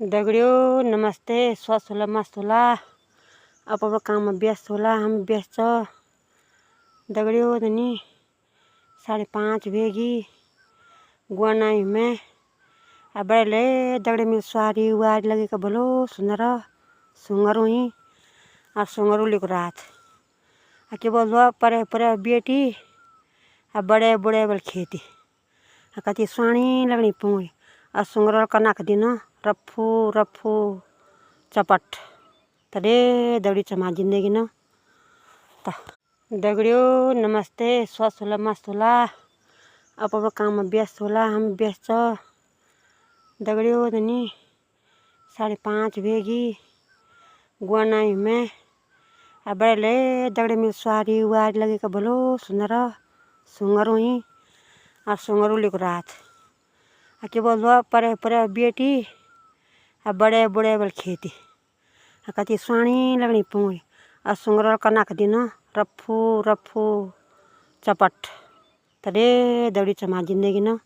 दगड़ियों नमस्ते। स्वस्थ होला मस्त होला। अपन काम में व्यस्त होला। हम व्यस्त दगड़ियों तनी 5:30 वेगी गुआनाई में बड़े ले दगड़े में स्वारी वारी लगे का भलो सुंदर सुंगर हुई और सुंगर उली को रात के बोल परे परे बेटी बड़े बुढ़े बल खेती कति स्वाणी लगनी पूरी और सुंगर कनक दिन रफू रफू चपट तरे दगड़ी चमा जिंदगी न दगड़ियों नमस्ते। स्वस्थ होला मस्त होला। अपन काम में व्यस्त होला। हम व्यस्त दगड़ियों तनी 5:30 वेगी गुआनाई में बड़े ले दगड़े में स्वारी वारी लगे का भलो सुंदर सुंगर हुई और सुंगर उली को रात के बोल परे परे बेटी बड़े बुढ़े बल खेती कति स्वाणी लगनी पूरी और सुंगर कनक दिन रफू रफू चपट तरे दगड़ी चमा जिंदगी न।